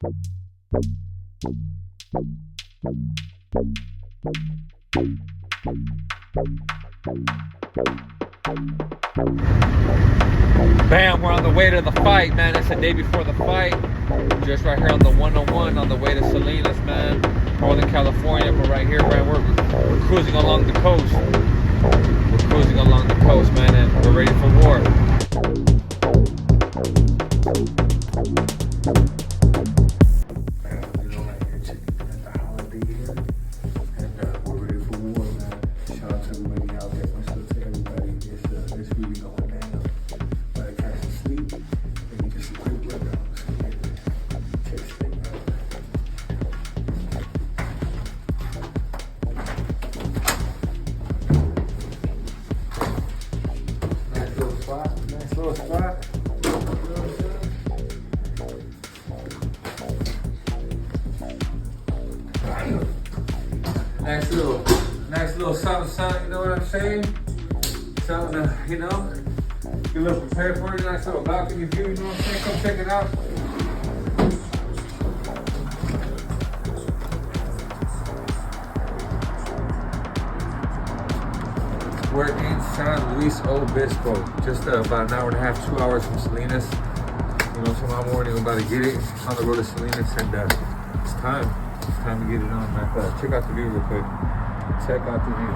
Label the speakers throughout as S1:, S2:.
S1: Bam, we're on the way to the fight, man. It's the day before the fight. Just right here on the 101 on the way to Salinas, man. Northern California, but right here, man, we're cruising along the coast. We're cruising along the coast, man, and we're ready for war. Nice little something, you know what I'm saying? Something to, get a little prepared for you. Nice little balcony view, you know what I'm saying? Come check it out. We're in San Luis Obispo, just about an hour and a half, 2 hours from Salinas. Tomorrow morning we're about to get it on the road to Salinas, and it's time. It's time to get it on, man. Check out the view real quick. Check out the view.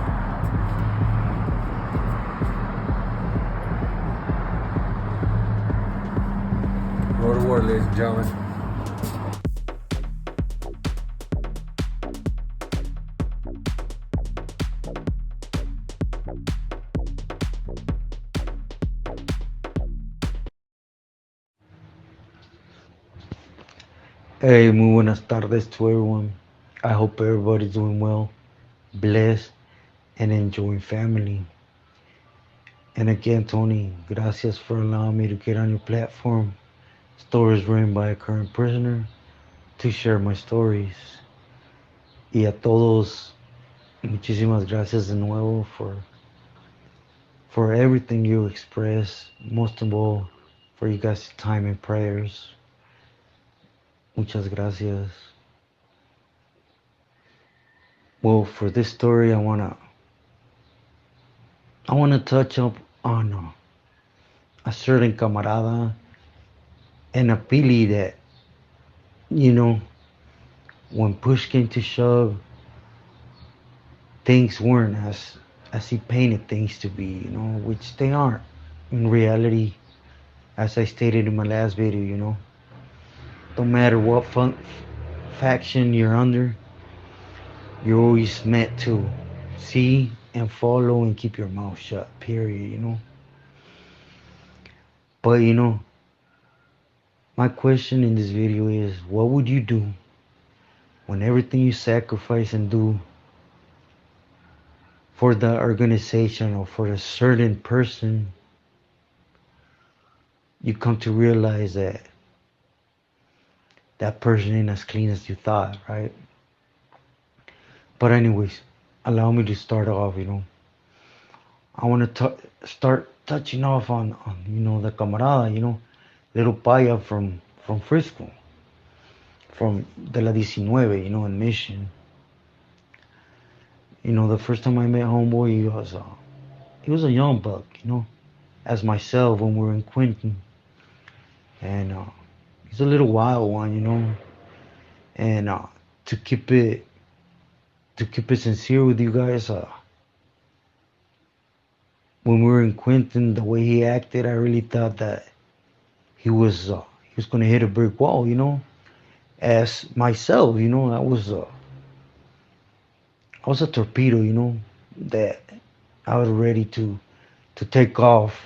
S1: Road to war, ladies and gentlemen.
S2: Hey, muy buenas tardes to everyone. I hope everybody's doing well, blessed, and enjoying family. And again, Tony, gracias for allowing me to get on your platform. Stories written by a current prisoner to share my stories. Y a todos, muchísimas gracias de nuevo for everything you express. Most of all, for you guys' time and prayers. Muchas gracias. Well, for this story, I wanna touch up on a certain camarada and a pili that, when push came to shove, things weren't as he painted things to be, which they aren't in reality. As I stated in my last video, no matter what faction you're under, you're always meant to see and follow and keep your mouth shut, period, But, my question in this video is, what would you do when everything you sacrifice and do for the organization or for a certain person, you come to realize that person ain't as clean as you thought, right? But anyways, allow me to start off, I want to start touching off on the camarada, little paya from Frisco, from de la 19, in Mission. The first time I met homeboy, he was a young buck, as myself when we were in Quinton. And he's a little wild one, and to keep it sincere with you guys, when we were in Quinton, the way he acted, I really thought that he was gonna hit a brick wall, as myself, I was a torpedo, that I was ready to take off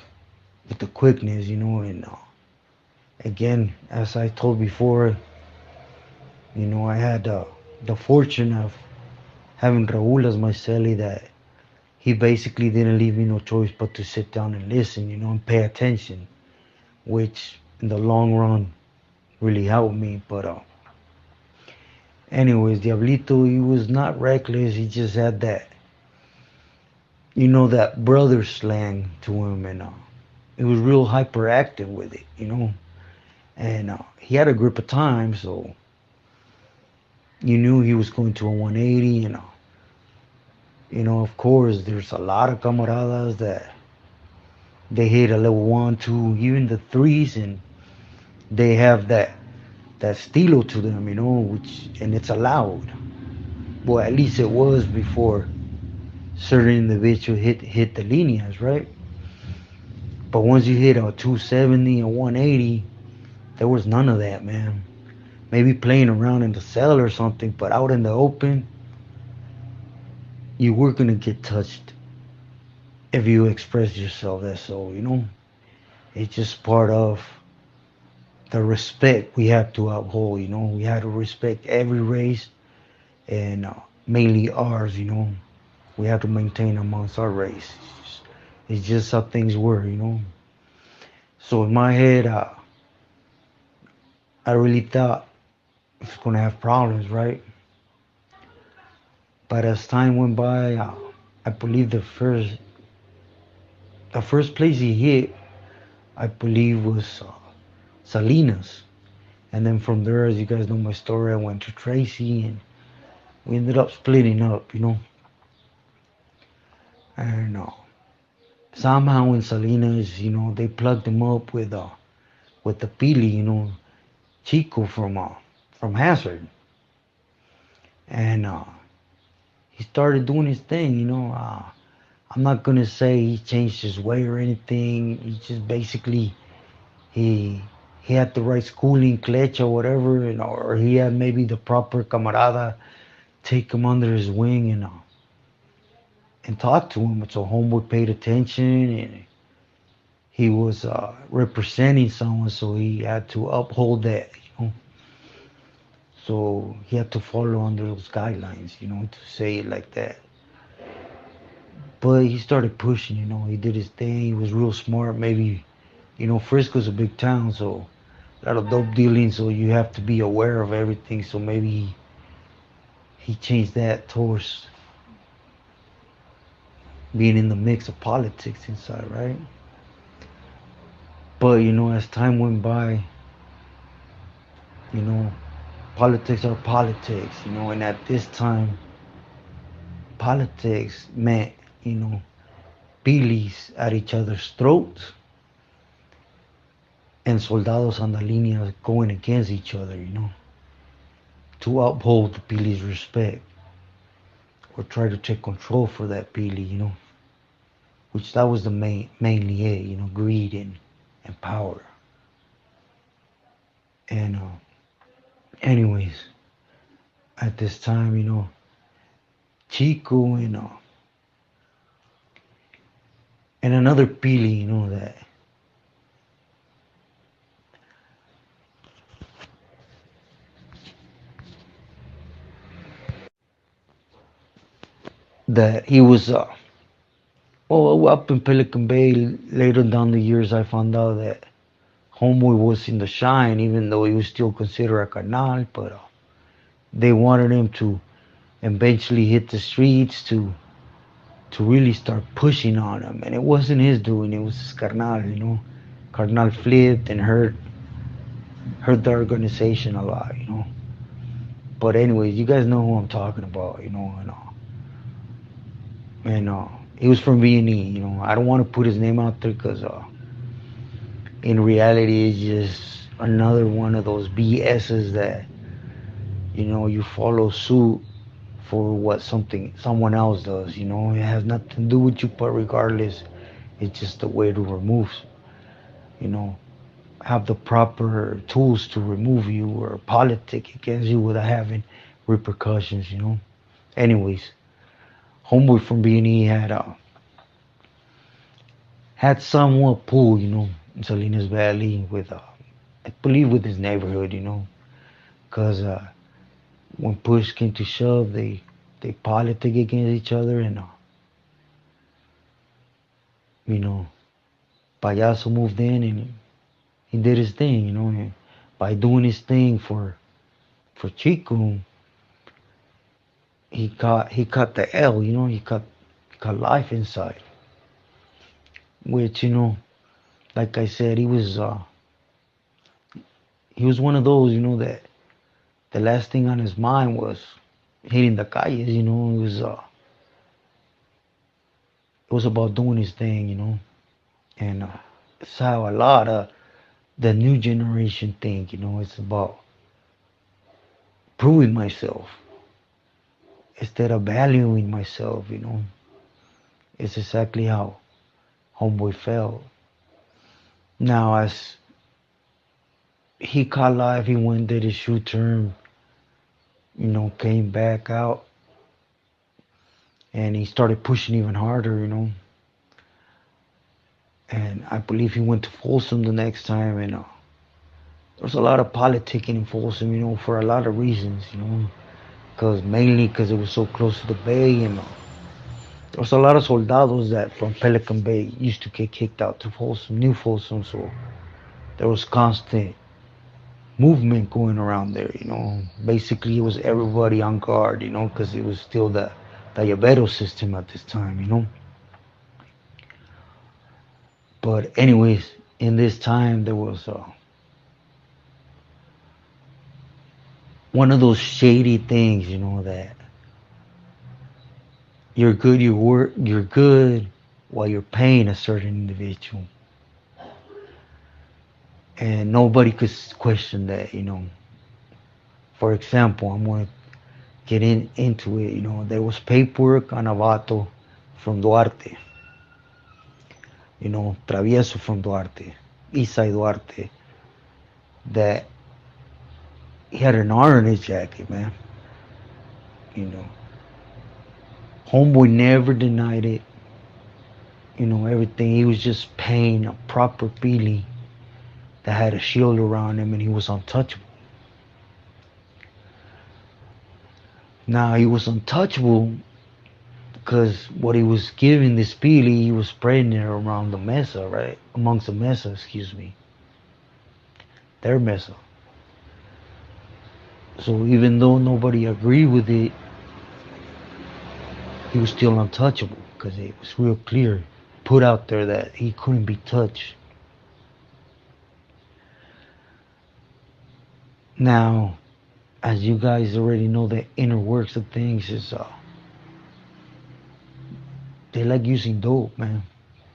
S2: with the quickness, and again, as I told before, I had the fortune of having Raul as my celly, that he basically didn't leave me no choice but to sit down and listen, and pay attention, which in the long run really helped me. But anyways, Diablito, he was not reckless. He just had that, that brother slang to him, and he was real hyperactive with it, and he had a grip of time, so You knew he was going to a 180, of course, there's a lot of camaradas that they hit a level one, two, even the threes, and they have that stilo to them, which and it's allowed. Well, at least it was before certain individuals hit the líneas, right? But once you hit a 270, a 180, there was none of that, man. Maybe playing around in the cell or something, but out in the open, you were gonna get touched if you express yourself that so, it's just part of the respect we have to uphold, we have to respect every race and mainly ours, we have to maintain amongst our race. It's just how things were. So in my head, I really thought I was gonna have problems, right? But as time went by, I believe the first place he hit, I believe was Salinas, and then from there, as you guys know my story, I went to Tracy, and we ended up splitting up. And somehow in Salinas, they plugged him up with the Pili, Chico from Hazard, and he started doing his thing. I'm not gonna say he changed his way or anything. He just basically he he had the right schooling, clutch or whatever, or he had maybe the proper camarada take him under his wing and talk to him. So homeboy paid attention and he was representing someone, so he had to uphold that. So he had to follow under those guidelines, to say it like that. But he started pushing. He did his thing. He was real smart. Maybe, Frisco's a big town, so a lot of dope dealing. So you have to be aware of everything. So maybe he changed that towards being in the mix of politics inside, right? But as time went by, you know, politics are politics. And at this time, politics meant, you know, pilis at each other's throats and soldados on the línea going against each other, to uphold the Pili's respect or try to take control for that Pili, which that was the mainly it, greed and power. And anyways, at this time, Chico and another Pili, that he was up in Pelican Bay. Later down the years, I found out that Homeboy was in the shine, even though he was still considered a carnal. But they wanted him to eventually hit the streets to really start pushing on him, and it wasn't his doing. It was his carnal. Carnal flipped and hurt the organization a lot. But anyways, you guys know who I'm talking about. And he was from V&E. I don't want to put his name out there because in reality, it's just another one of those BSs that you follow suit for what someone else does. It has nothing to do with you, but regardless, it's just a way to remove. You know, have the proper tools to remove you or politic against you without having repercussions. Anyways, homeboy from B&E had somewhat pull, in Salinas Valley with I believe with his neighborhood. Because when push came to shove, they politic against each other, and you know, Payaso moved in and he did his thing. And by doing his thing for Chico, he cut the L. He cut life inside, which like I said, he was one of those that the last thing on his mind was hitting the calles. It was about doing his thing. And it's how a lot of the new generation think. It's about proving myself instead of valuing myself. It's exactly how homeboy felt. Now, as he caught life, he went did his shoot term. Came back out and he started pushing even harder. And I believe he went to Folsom the next time, and there was a lot of politicking in Folsom, for a lot of reasons, because mainly because it was so close to the bay, and there was a lot of soldados that from Pelican Bay used to get kicked out to Folsom, New Folsom, so there was constant movement going around there. Basically, it was everybody on guard, because it was still the Llavero system at this time. But anyways, in this time there was one of those shady things, that you're good while you're paying a certain individual, and nobody could question that. For example, I'm gonna get into it. There was paperwork on Avato from Duarte, Travieso from Duarte, Isai Duarte, that he had an R in his jacket, man. You know, Homeboy never denied it. Everything. He was just paying a proper feeling that had a shield around him and he was untouchable. Now, he was untouchable because what he was giving this feeling, he was spreading it around the mesa, right? Amongst the mesa, excuse me. Their mesa. So even though nobody agreed with it, he was still untouchable because it was real clear, put out there that he couldn't be touched. Now, as you guys already know, the inner works of things is they like using dope, man.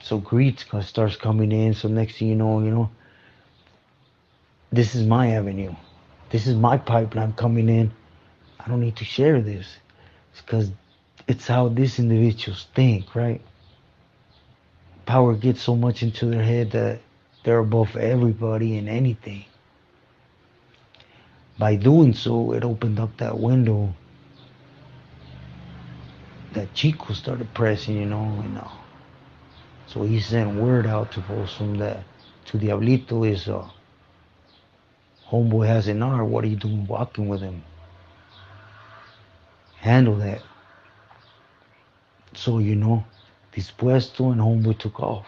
S2: So greed starts coming in. So next thing you know, this is my avenue. This is my pipeline coming in. I don't need to share this. It's because it's how these individuals think, right? Power gets so much into their head that they're above everybody and anything. By doing so, it opened up that window that Chico started pressing, and so he sent word out to Folsom that to Diablito is homeboy has an R. What are you doing walking with him? Handle that. So dispuesto and homeboy took off.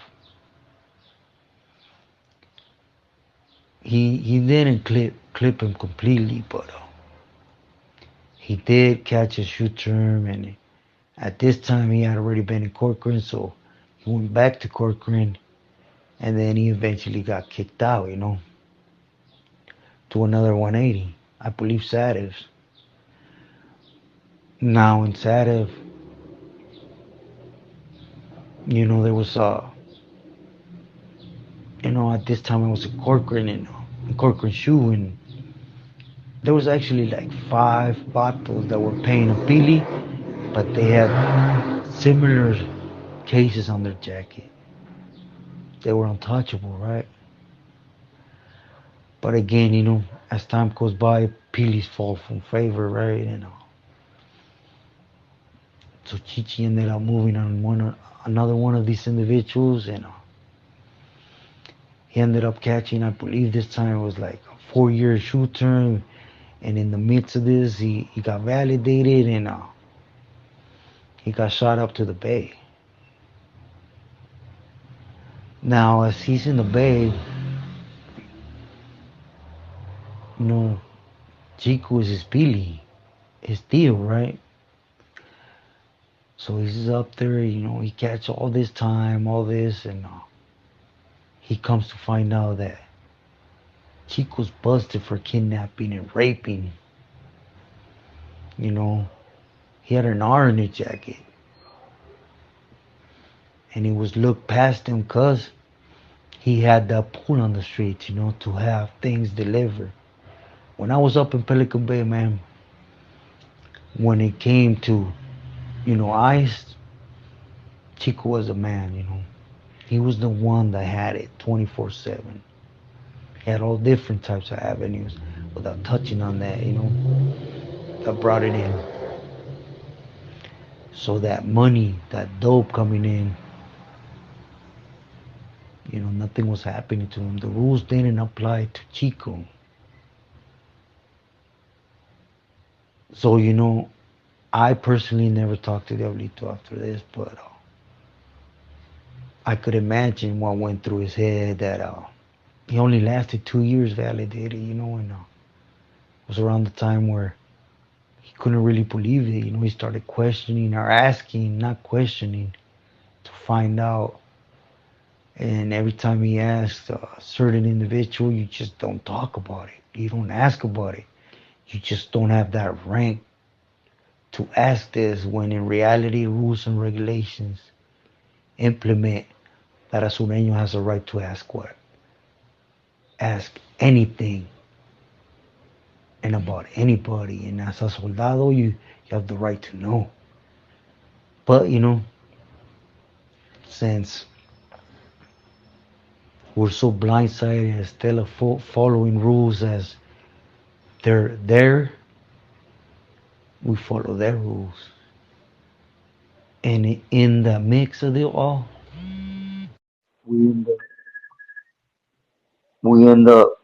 S2: He didn't clip him completely, but he did catch a shoot term, and at this time he had already been in Corcoran, so he went back to Corcoran, and then he eventually got kicked out, to another 180. I believe Sadev's. Now in Sadev, there was at this time I was in Corcoran and in Corcoran shoe, and there was actually like 5 bottles that were paying a pili, but they had similar cases on their jacket. They were untouchable, right? But again, as time goes by, pilis fall from favor, right? And so Chichi ended up moving on another one of these individuals, and he ended up catching, I believe this time it was like a 4-year shoot term, and in the midst of this, he got validated, and he got shot up to the bay. Now, as he's in the bay, Chico is his Billy, his deal, right? So he's up there, he catch all this time, all this, and he comes to find out that Chico's busted for kidnapping and raping You know, he had an R in his jacket, and it was looked past him because he had that pull on the streets, to have things delivered. When I was up in Pelican Bay, man, when it came to, ice, Chico was a man. He was the one that had it 24/7. He had all different types of avenues without touching on that, that brought it in. So that money, that dope coming in, nothing was happening to him. The rules didn't apply to Chico. So, I personally never talked to Diablito after this, but I could imagine what went through his head that he only lasted 2 years validated, and it was around the time where he couldn't really believe it. He started questioning or asking, not questioning, to find out. And every time he asked a certain individual, you just don't talk about it. You don't ask about it. You just don't have that rank to ask this when in reality, rules and regulations implement that a sureño has a right to ask what? Ask anything and about anybody. And as a soldado, you have the right to know. But, since we're so blindsided instead of following rules as they're there, we follow their rules. And in the mix of it all, we end up, we end up,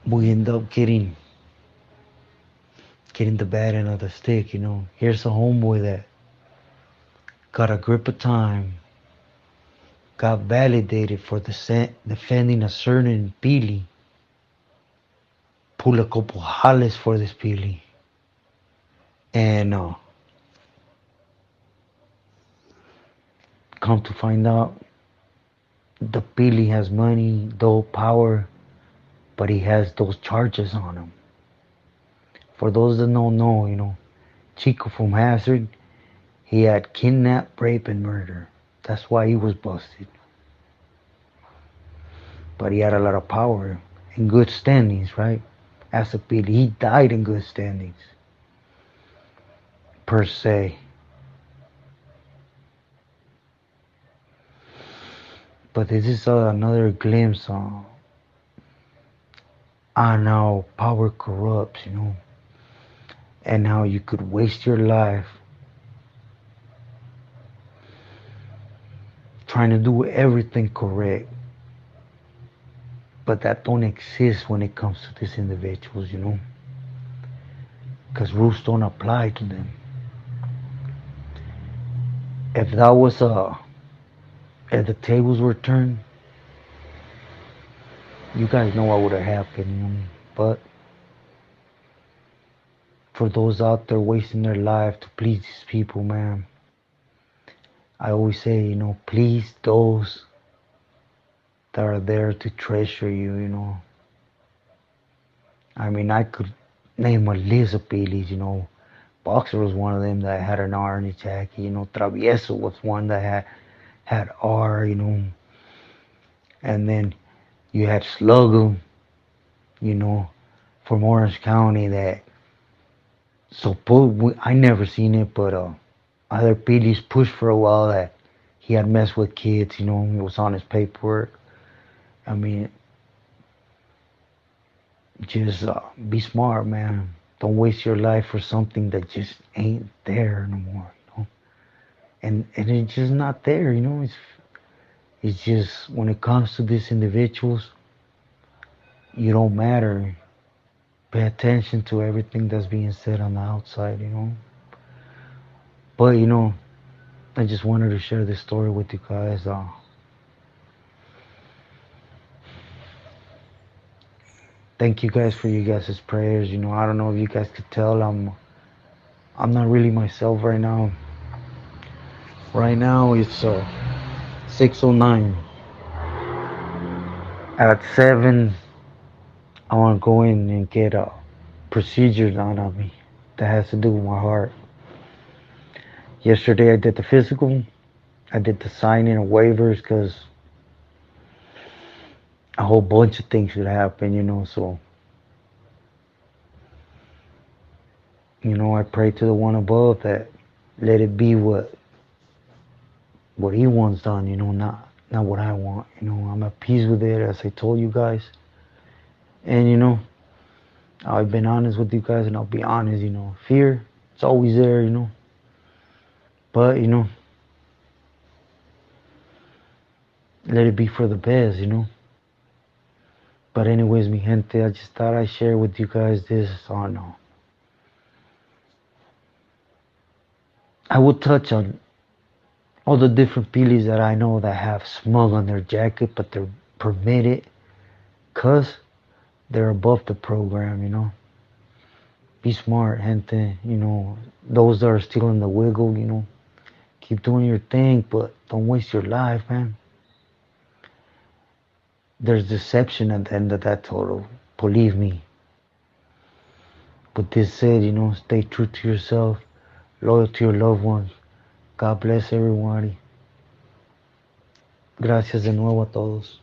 S2: we end up getting the bad end of the stick. Here's a homeboy that got a grip of time, got validated for defending a certain Pili, pull a couple jales for this Pili, and come to find out the Pili has money, though power, but he has those charges on him. For those that don't know, Chico from Hazard, he had kidnap, rape, and murder. That's why he was busted. But he had a lot of power and good standings, right? As a Pili, he died in good standings, per se. But this is another glimpse on how power corrupts, and how you could waste your life trying to do everything correct, but that don't exist when it comes to these individuals, because rules don't apply to them. If that was if the tables were turned, you guys know what would have happened. But for those out there wasting their life to please these people, man, I always say, please those that are there to treasure you. I mean, I could name a list of Pilis. Boxer was one of them that had an R in his jacket. Travieso was one that had R. And then you had Sluggo, you know, from Orange County that I never seen it, but other Pilis pushed for a while that he had messed with kids. It was on his paperwork. I mean, just be smart, man. Don't waste your life for something that just ain't there no more. And it's just not there. It's just when it comes to these individuals, you don't matter. Pay attention to everything that's being said on the outside. But I just wanted to share this story with you guys. Thank you guys for you guys' prayers. I don't know if you guys could tell I'm not really myself right now. Right now it's 6:09. At 7, I want to go in and get procedures on me that has to do with my heart. Yesterday I did the physical. I did the signing of waivers because a whole bunch of things should happen, So, I pray to the one above that let it be what he wants done, not what I want. I'm at peace with it, as I told you guys. And I've been honest with you guys, and I'll be honest. Fear, it's always there. But let it be for the best. But anyways, mi gente, I just thought I'd share with you guys this on. I will touch on all the different pilis that I know that have smug on their jacket, but they're permitted, cause they're above the program. Be smart, gente. Those that are still in the wiggle. Keep doing your thing, but don't waste your life, man. There's deception at the end of that total. Believe me. With this said, stay true to yourself, loyal to your loved ones. God bless everybody. Gracias de nuevo a todos.